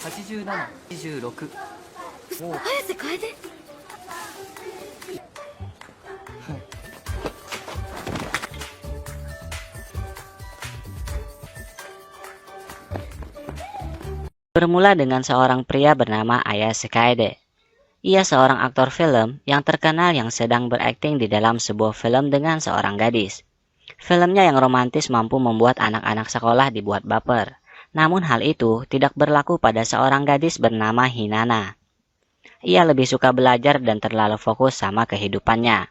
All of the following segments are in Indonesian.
87、86。おう。早瀬楓。Bermula dengan seorang pria bernama Ayase Kaede. Ia seorang aktor film yang terkenal yang sedang berakting di dalam sebuah film dengan seorang gadis. Filmnya yang romantis mampu membuat anak-anak sekolah dibuat baper. Namun hal itu tidak berlaku pada seorang gadis bernama Hinana. Ia lebih suka belajar dan terlalu fokus sama kehidupannya.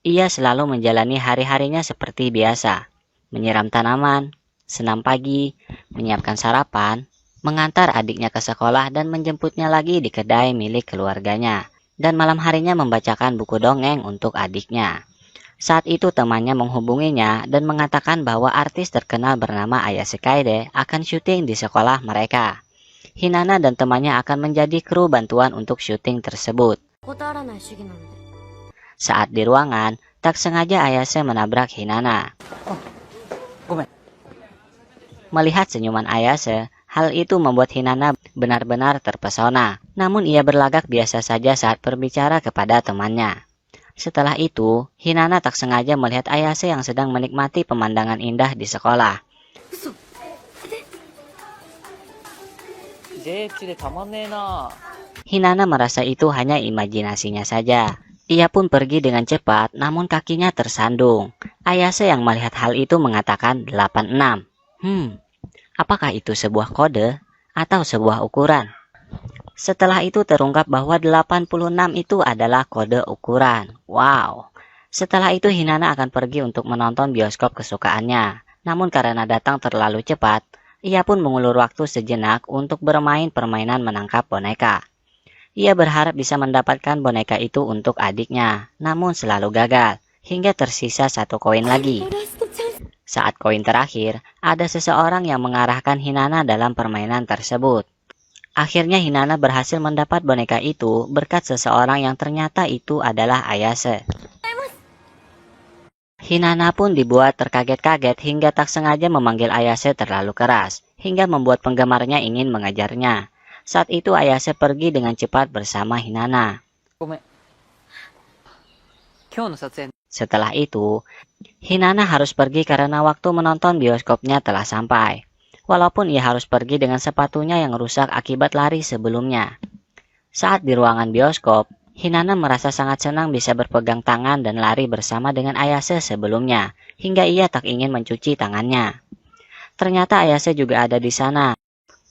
Ia selalu menjalani hari-harinya seperti biasa. Menyiram tanaman, senam pagi, menyiapkan sarapan, mengantar adiknya ke sekolah dan menjemputnya lagi di kedai milik keluarganya, dan malam harinya membacakan buku dongeng untuk adiknya. Saat itu temannya menghubunginya dan mengatakan bahwa artis terkenal bernama Ayase Kaede akan syuting di sekolah mereka. Hinana dan temannya akan menjadi kru bantuan untuk syuting tersebut. Saat di ruangan, tak sengaja Ayase menabrak Hinana. Gomen. Melihat senyuman Ayase, hal itu membuat Hinana benar-benar terpesona. Namun ia berlagak biasa saja saat berbicara kepada temannya. Setelah itu, Hinana tak sengaja melihat Ayase yang sedang menikmati pemandangan indah di sekolah. Hinana merasa itu hanya imajinasinya saja. Ia pun pergi dengan cepat, namun kakinya tersandung. Ayase yang melihat hal itu mengatakan 86. Apakah itu sebuah kode atau sebuah ukuran? Setelah itu terungkap bahwa 86 itu adalah kode ukuran. Wow. Setelah itu Hinana akan pergi untuk menonton bioskop kesukaannya. Namun karena datang terlalu cepat, ia pun mengulur waktu sejenak untuk bermain permainan menangkap boneka. Ia berharap bisa mendapatkan boneka itu untuk adiknya, namun selalu gagal, hingga tersisa satu koin lagi. Saat koin terakhir, ada seseorang yang mengarahkan Hinana dalam permainan tersebut. Akhirnya Hinana berhasil mendapat boneka itu berkat seseorang yang ternyata itu adalah Ayase. Hinana pun dibuat terkaget-kaget hingga tak sengaja memanggil Ayase terlalu keras, hingga membuat penggemarnya ingin mengejarnya. Saat itu Ayase pergi dengan cepat bersama Hinana. Setelah itu, Hinana harus pergi karena waktu menonton bioskopnya telah sampai. Walaupun ia harus pergi dengan sepatunya yang rusak akibat lari sebelumnya. Saat di ruangan bioskop, Hinana merasa sangat senang bisa berpegang tangan dan lari bersama dengan Ayase sebelumnya, hingga ia tak ingin mencuci tangannya. Ternyata Ayase juga ada di sana,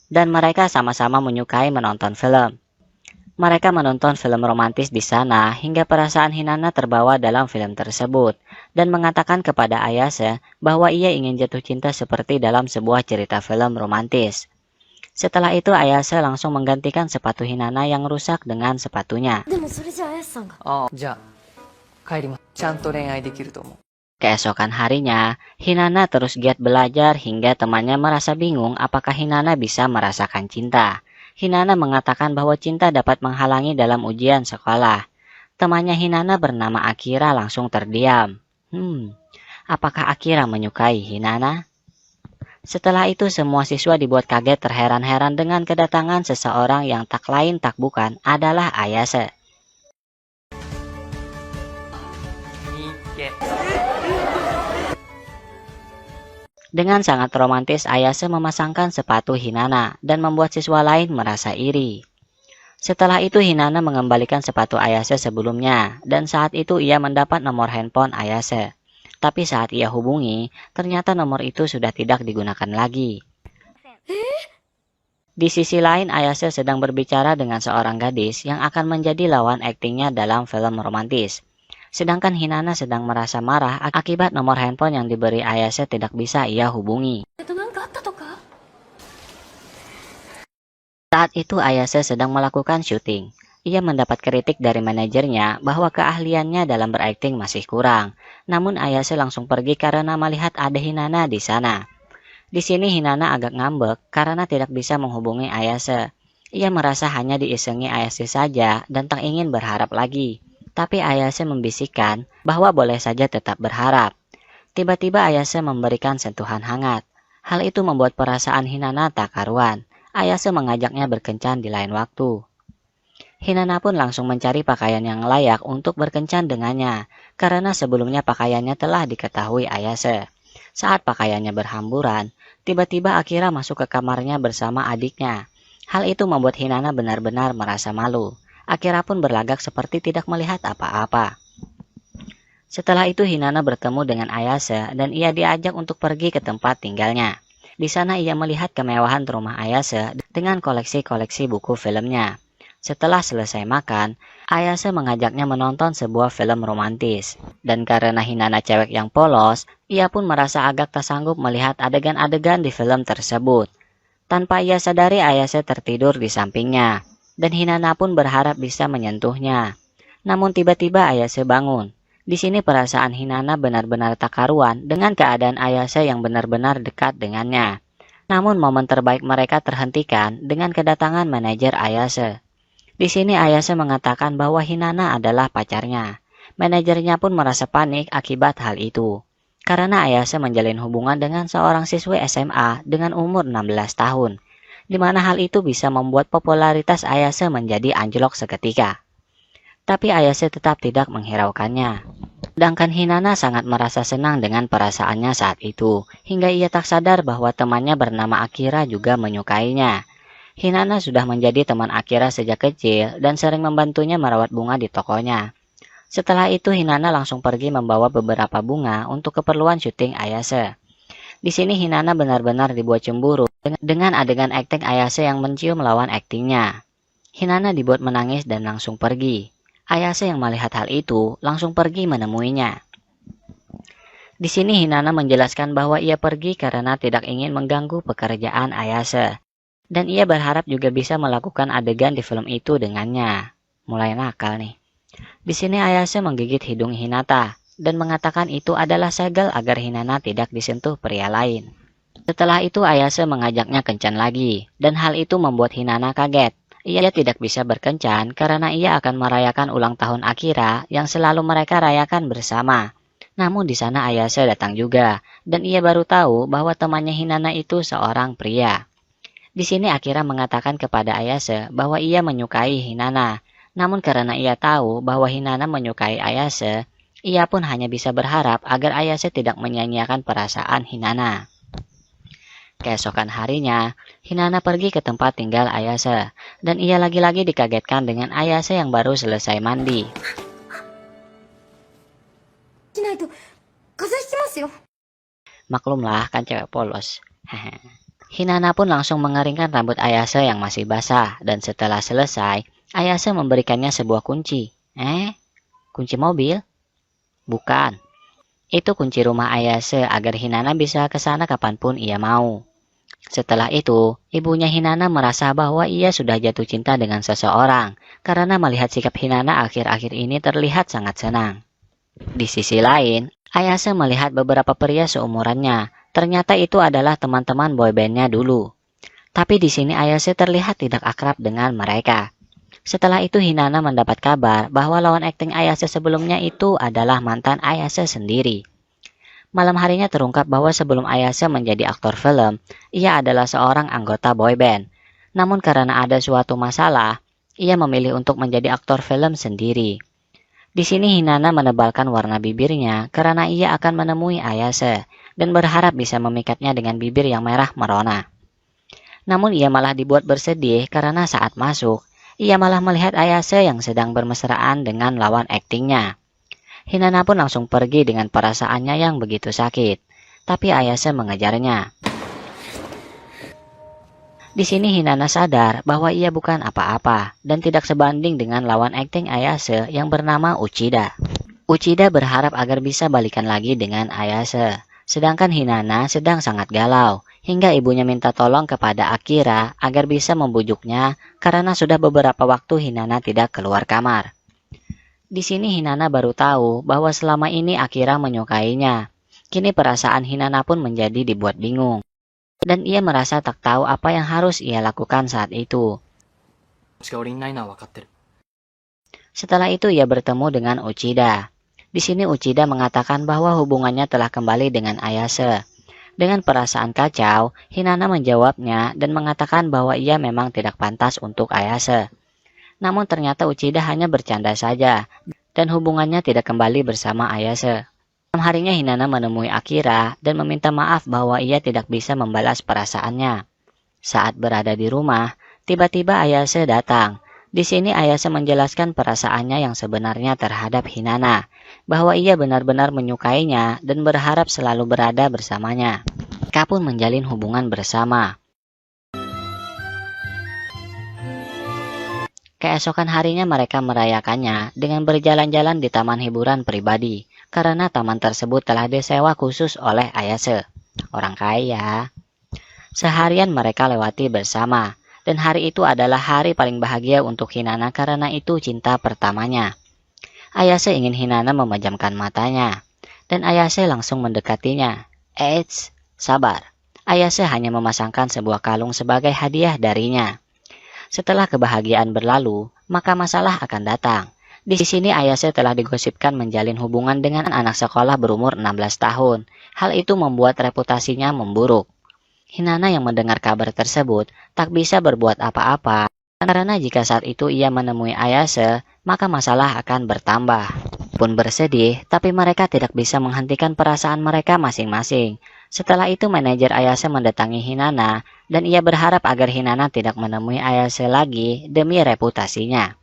dan mereka sama-sama menyukai menonton film. Mereka menonton film romantis di sana hingga perasaan Hinana terbawa dalam film tersebut dan mengatakan kepada Ayase bahwa ia ingin jatuh cinta seperti dalam sebuah cerita film romantis. Setelah itu Ayase langsung menggantikan sepatu Hinana yang rusak dengan sepatunya. Keesokan harinya, Hinana terus giat belajar hingga temannya merasa bingung apakah Hinana bisa merasakan cinta. Hinana mengatakan bahwa cinta dapat menghalangi dalam ujian sekolah. Temannya Hinana bernama Akira langsung terdiam. Apakah Akira menyukai Hinana? Setelah itu semua siswa dibuat kaget terheran-heran dengan kedatangan seseorang yang tak lain tak bukan adalah Ayase. Dengan sangat romantis, Ayase memasangkan sepatu Hinana dan membuat siswa lain merasa iri. Setelah itu Hinana mengembalikan sepatu Ayase sebelumnya dan saat itu ia mendapat nomor handphone Ayase. Tapi saat ia hubungi, ternyata nomor itu sudah tidak digunakan lagi. Di sisi lain, Ayase sedang berbicara dengan seorang gadis yang akan menjadi lawan aktingnya dalam film romantis. Sedangkan Hinana sedang merasa marah akibat nomor handphone yang diberi Ayase tidak bisa ia hubungi. Saat itu Ayase sedang melakukan syuting. Ia mendapat kritik dari manajernya bahwa keahliannya dalam berakting masih kurang. Namun Ayase langsung pergi karena melihat ada Hinana di sana. Di sini Hinana agak ngambek karena tidak bisa menghubungi Ayase. Ia merasa hanya diisengi Ayase saja dan tak ingin berharap lagi. Tapi Ayase membisikkan bahwa boleh saja tetap berharap. Tiba-tiba Ayase memberikan sentuhan hangat. Hal itu membuat perasaan Hinana tak karuan. Ayase mengajaknya berkencan di lain waktu. Hinana pun langsung mencari pakaian yang layak untuk berkencan dengannya, karena sebelumnya pakaiannya telah diketahui Ayase. Saat pakaiannya berhamburan, tiba-tiba Akira masuk ke kamarnya bersama adiknya. Hal itu membuat Hinana benar-benar merasa malu. Akira pun berlagak seperti tidak melihat apa-apa. Setelah itu Hinana bertemu dengan Ayase dan ia diajak untuk pergi ke tempat tinggalnya. Di sana ia melihat kemewahan rumah Ayase dengan koleksi-koleksi buku filmnya. Setelah selesai makan, Ayase mengajaknya menonton sebuah film romantis. Dan karena Hinana cewek yang polos, ia pun merasa agak tak sanggup melihat adegan-adegan di film tersebut. Tanpa ia sadari Ayase tertidur di sampingnya, dan Hinana pun berharap bisa menyentuhnya. Namun tiba-tiba Ayase bangun. Di sini perasaan Hinana benar-benar tak karuan dengan keadaan Ayase yang benar-benar dekat dengannya. Namun momen terbaik mereka terhentikan dengan kedatangan manajer Ayase. Di sini Ayase mengatakan bahwa Hinana adalah pacarnya. Manajernya pun merasa panik akibat hal itu. Karena Ayase menjalin hubungan dengan seorang siswi SMA dengan umur 16 tahun. Di mana hal itu bisa membuat popularitas Ayase menjadi anjlok seketika. Tapi Ayase tetap tidak menghiraukannya. Sedangkan Hinana sangat merasa senang dengan perasaannya saat itu, hingga ia tak sadar bahwa temannya bernama Akira juga menyukainya. Hinana sudah menjadi teman Akira sejak kecil dan sering membantunya merawat bunga di tokonya. Setelah itu Hinana langsung pergi membawa beberapa bunga untuk keperluan syuting Ayase. Di sini Hinana benar-benar dibuat cemburu dengan adegan akting Ayase yang mencium lawan aktingnya. Hinana dibuat menangis dan langsung pergi. Ayase yang melihat hal itu langsung pergi menemuinya. Di sini Hinana menjelaskan bahwa ia pergi karena tidak ingin mengganggu pekerjaan Ayase. Dan ia berharap juga bisa melakukan adegan di film itu dengannya. Mulai nakal nih. Di sini Ayase menggigit hidung Hinata dan mengatakan itu adalah segel agar Hinana tidak disentuh pria lain. Setelah itu Ayase mengajaknya kencan lagi dan hal itu membuat Hinana kaget. Ia tidak bisa berkencan karena ia akan merayakan ulang tahun Akira yang selalu mereka rayakan bersama. Namun di sana Ayase datang juga dan ia baru tahu bahwa temannya Hinana itu seorang pria. Di sini Akira mengatakan kepada Ayase bahwa ia menyukai Hinana. Namun karena ia tahu bahwa Hinana menyukai Ayase, ia pun hanya bisa berharap agar Ayase tidak menyia-nyiakan perasaan Hinana. Keesokan harinya, Hinana pergi ke tempat tinggal Ayase, dan ia lagi-lagi dikagetkan dengan Ayase yang baru selesai mandi. Maklumlah kan cewek polos. Hinana pun langsung mengeringkan rambut Ayase yang masih basah, dan setelah selesai, Ayase memberikannya sebuah kunci. Kunci mobil? Bukan. Itu kunci rumah Ayase agar Hinana bisa ke sana kapanpun ia mau. Setelah itu, ibunya Hinana merasa bahwa ia sudah jatuh cinta dengan seseorang karena melihat sikap Hinana akhir-akhir ini terlihat sangat senang. Di sisi lain, Ayase melihat beberapa pria seumurannya. Ternyata itu adalah teman-teman boybandnya dulu. Tapi di sini Ayase terlihat tidak akrab dengan mereka. Setelah itu Hinana mendapat kabar bahwa lawan akting Ayase sebelumnya itu adalah mantan Ayase sendiri. Malam harinya terungkap bahwa sebelum Ayase menjadi aktor film, ia adalah seorang anggota boyband. Namun karena ada suatu masalah, ia memilih untuk menjadi aktor film sendiri. Di sini Hinana menebalkan warna bibirnya karena ia akan menemui Ayase dan berharap bisa memikatnya dengan bibir yang merah merona. Namun ia malah dibuat bersedih karena saat masuk, ia malah melihat Ayase yang sedang bermesraan dengan lawan aktingnya. Hinana pun langsung pergi dengan perasaannya yang begitu sakit, tapi Ayase mengejarnya. Di sini Hinana sadar bahwa ia bukan apa-apa dan tidak sebanding dengan lawan akting Ayase yang bernama Uchida. Uchida berharap agar bisa balikan lagi dengan Ayase, sedangkan Hinana sedang sangat galau, hingga ibunya minta tolong kepada Akira agar bisa membujuknya karena sudah beberapa waktu Hinana tidak keluar kamar. Di sini Hinana baru tahu bahwa selama ini Akira menyukainya. Kini perasaan Hinana pun menjadi dibuat bingung. Dan ia merasa tak tahu apa yang harus ia lakukan saat itu. Setelah itu ia bertemu dengan Uchida. Di sini Uchida mengatakan bahwa hubungannya telah kembali dengan Ayase. Dengan perasaan kacau, Hinata menjawabnya dan mengatakan bahwa ia memang tidak pantas untuk Ayase. Namun ternyata Uchida hanya bercanda saja, dan hubungannya tidak kembali bersama Ayase. Malam harinya Hinata menemui Akira dan meminta maaf bahwa ia tidak bisa membalas perasaannya. Saat berada di rumah, tiba-tiba Ayase datang. Di sini Ayase menjelaskan perasaannya yang sebenarnya terhadap Hinata, bahwa ia benar-benar menyukainya dan berharap selalu berada bersamanya. Mereka pun menjalin hubungan bersama. Keesokan harinya mereka merayakannya dengan berjalan-jalan di taman hiburan pribadi, karena taman tersebut telah disewa khusus oleh Ayase, orang kaya. Seharian mereka lewati bersama, dan hari itu adalah hari paling bahagia untuk Hinata karena itu cinta pertamanya. Ayase ingin Hinata memejamkan matanya, dan Ayase langsung mendekatinya. Eits, sabar. Ayase hanya memasangkan sebuah kalung sebagai hadiah darinya. Setelah kebahagiaan berlalu, maka masalah akan datang. Di sini Ayase telah digosipkan menjalin hubungan dengan anak sekolah berumur 16 tahun. Hal itu membuat reputasinya memburuk. Hinata yang mendengar kabar tersebut tak bisa berbuat apa-apa, karena jika saat itu ia menemui Ayase, maka masalah akan bertambah. Pun bersedih, tapi mereka tidak bisa menghentikan perasaan mereka masing-masing. Setelah itu manajer Ayase mendatangi Hinata, dan ia berharap agar Hinata tidak menemui Ayase lagi demi reputasinya.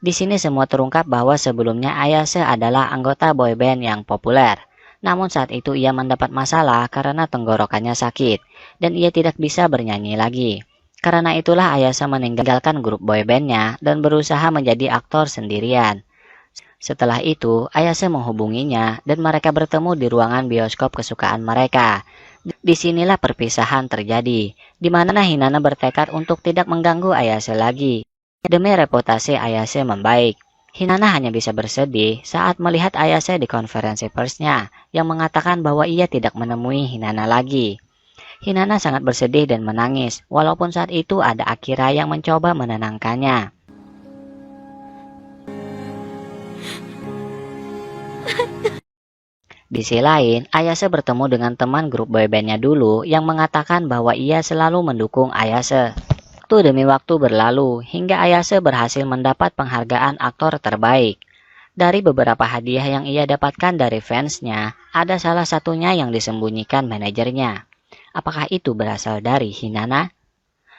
Di sini semua terungkap bahwa sebelumnya Ayase adalah anggota boyband yang populer. Namun saat itu ia mendapat masalah karena tenggorokannya sakit, dan ia tidak bisa bernyanyi lagi. Karena itulah Ayase meninggalkan grup boybandnya dan berusaha menjadi aktor sendirian. Setelah itu, Ayase menghubunginya dan mereka bertemu di ruangan bioskop kesukaan mereka. Disinilah perpisahan terjadi, di mana Hinata bertekad untuk tidak mengganggu Ayase lagi. Demi reputasi Ayase membaik, Hinata hanya bisa bersedih saat melihat Ayase di konferensi persnya yang mengatakan bahwa ia tidak menemui Hinata lagi. Hinata sangat bersedih dan menangis, walaupun saat itu ada Akira yang mencoba menenangkannya. Di sisi lain, Ayase bertemu dengan teman grup boybandnya dulu yang mengatakan bahwa ia selalu mendukung Ayase. Waktu demi waktu berlalu, hingga Ayase berhasil mendapat penghargaan aktor terbaik. Dari beberapa hadiah yang ia dapatkan dari fansnya, ada salah satunya yang disembunyikan manajernya. Apakah itu berasal dari Hinata?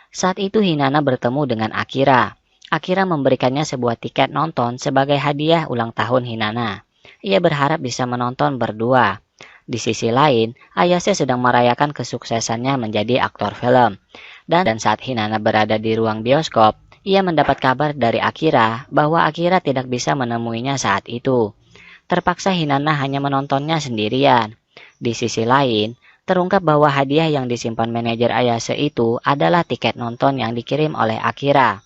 Saat itu Hinata bertemu dengan Akira. Akira memberikannya sebuah tiket nonton sebagai hadiah ulang tahun Hinata. Ia berharap bisa menonton berdua. Di sisi lain, Ayase sedang merayakan kesuksesannya menjadi aktor film. Dan saat Hinata berada di ruang bioskop, ia mendapat kabar dari Akira bahwa Akira tidak bisa menemuinya saat itu. Terpaksa Hinata hanya menontonnya sendirian. Di sisi lain, terungkap bahwa hadiah yang disimpan manajer Ayase itu adalah tiket nonton yang dikirim oleh Akira.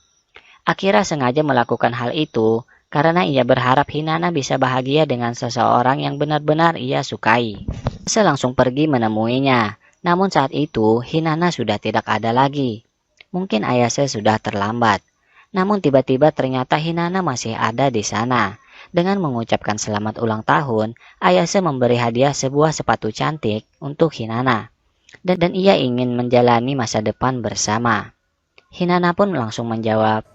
Akira sengaja melakukan hal itu karena ia berharap Hinata bisa bahagia dengan seseorang yang benar-benar ia sukai. Ayase langsung pergi menemuinya. Namun saat itu, Hinata sudah tidak ada lagi. Mungkin Ayase sudah terlambat. Namun tiba-tiba ternyata Hinata masih ada di sana. Dengan mengucapkan selamat ulang tahun, Ayase memberi hadiah sebuah sepatu cantik untuk Hinata. Dan ia ingin menjalani masa depan bersama. Hinata pun langsung menjawab.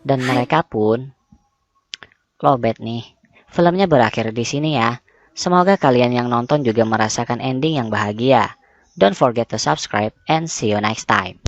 Dan mereka pun lobet nih. Filmnya berakhir di sini ya. Semoga kalian yang nonton juga merasakan ending yang bahagia. Don't forget to subscribe and see you next time.